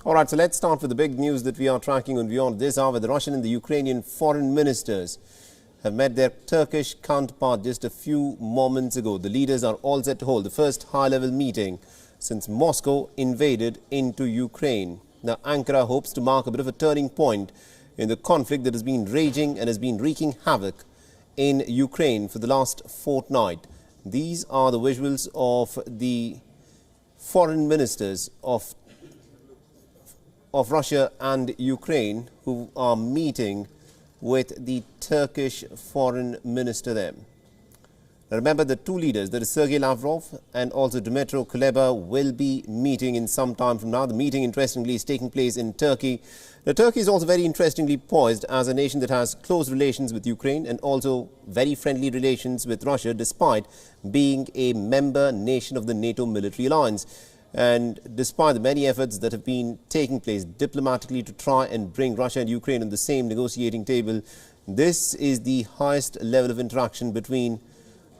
All right, so let's start with the big news that we are tracking on WION this hour. The Russian and the Ukrainian foreign ministers have met their Turkish counterpart just a few moments ago. The leaders are all set to hold the first high-level meeting since Moscow invaded into Ukraine. Now, Ankara hopes to mark a bit of a turning point in the conflict that has been raging and has been wreaking havoc in Ukraine for the last fortnight. These are the visuals of the foreign ministers of Russia and Ukraine who are meeting with the Turkish foreign minister there. Now remember, the two leaders, that is Sergei Lavrov and also Dmytro Kuleba, will be meeting in some time from now. The meeting, interestingly, is taking place in Turkey. Now, Turkey is also very interestingly poised as a nation that has close relations with Ukraine and also very friendly relations with Russia, despite being a member nation of the NATO military alliance. And despite the many efforts that have been taking place diplomatically to try and bring Russia and Ukraine on the same negotiating table, this is the highest level of interaction between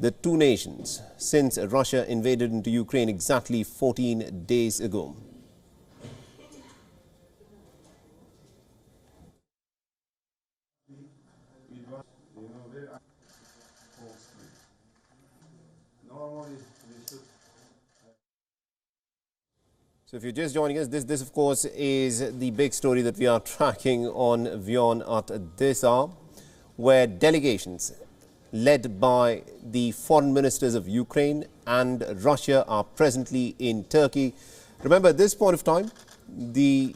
the two nations since Russia invaded into Ukraine exactly 14 days ago. So if you're just joining us, this of course is the big story that we are tracking on WION at this hour, where delegations led by the foreign ministers of Ukraine and Russia are presently in Turkey. Remember, at this point of time, the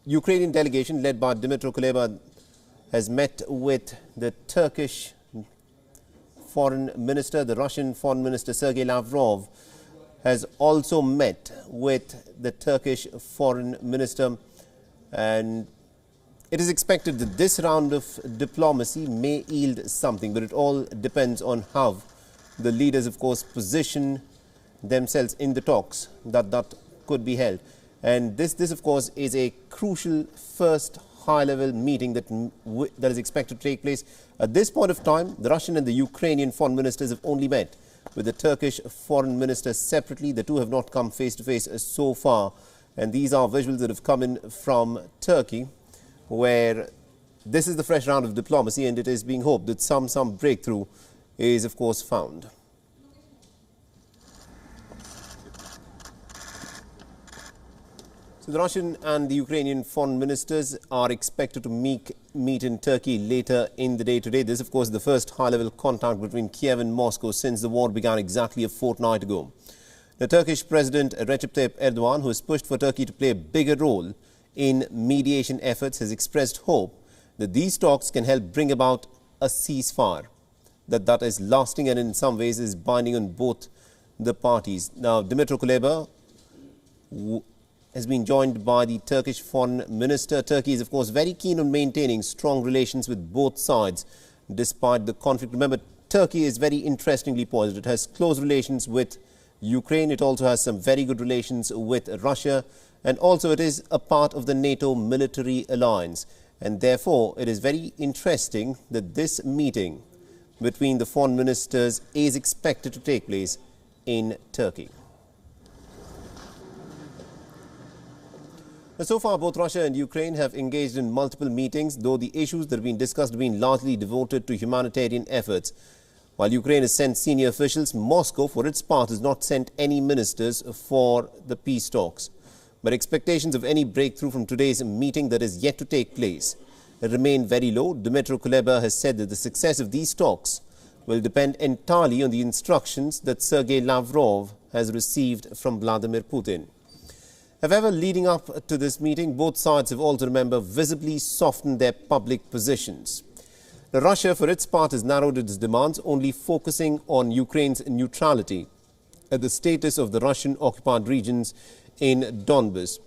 Ukrainian delegation led by Dmytro Kuleba has met with the Turkish foreign minister. The Russian foreign minister Sergei Lavrov has also met with the Turkish foreign minister, and it is expected that this round of diplomacy may yield something, but it all depends on how the leaders, of course, position themselves in the talks that could be held. And this of course, is a crucial first high-level meeting that is expected to take place. At this point of time, the Russian and the Ukrainian foreign ministers have only met with the Turkish foreign minister separately. The two have not come face-to-face so far. And these are visuals that have come in from Turkey, where this is the fresh round of diplomacy, and it is being hoped that some breakthrough is, of course, found. So the Russian and the Ukrainian foreign ministers are expected to meet in Turkey later in the day today. This, of course, is the first high-level contact between Kiev and Moscow since the war began exactly a fortnight ago. The Turkish President Recep Tayyip Erdogan, who has pushed for Turkey to play a bigger role in mediation efforts, has expressed hope that these talks can help bring about a ceasefire that is lasting and in some ways is binding on both the parties. Now, Dmytro Kuleba has been joined by the Turkish foreign minister. Turkey is, of course, very keen on maintaining strong relations with both sides despite the conflict. Remember, Turkey is very interestingly poised. It has close relations with Ukraine. It also has some very good relations with Russia. And also it is a part of the NATO military alliance. And therefore, it is very interesting that this meeting between the foreign ministers is expected to take place in Turkey. So far, both Russia and Ukraine have engaged in multiple meetings, though the issues that have been discussed have been largely devoted to humanitarian efforts. While Ukraine has sent senior officials, Moscow, for its part, has not sent any ministers for the peace talks. But expectations of any breakthrough from today's meeting that is yet to take place remain very low. Dmytro Kuleba has said that the success of these talks will depend entirely on the instructions that Sergei Lavrov has received from Vladimir Putin. However, leading up to this meeting, both sides have also, remember, visibly softened their public positions. Now, Russia, for its part, has narrowed its demands, only focusing on Ukraine's neutrality and the status of the Russian-occupied regions in Donbas.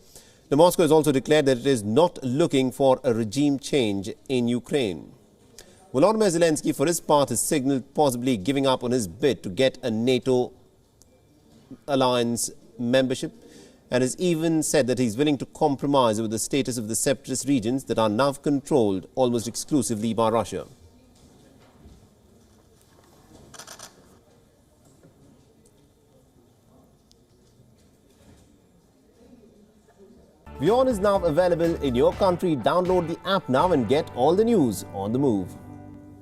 Now, Moscow has also declared that it is not looking for a regime change in Ukraine. Volodymyr Zelensky, for his part, has signaled possibly giving up on his bid to get a NATO alliance membership, and has even said that he's willing to compromise over the status of the separatist regions that are now controlled almost exclusively by Russia. WION is now available in your country. Download the app now and get all the news on the move.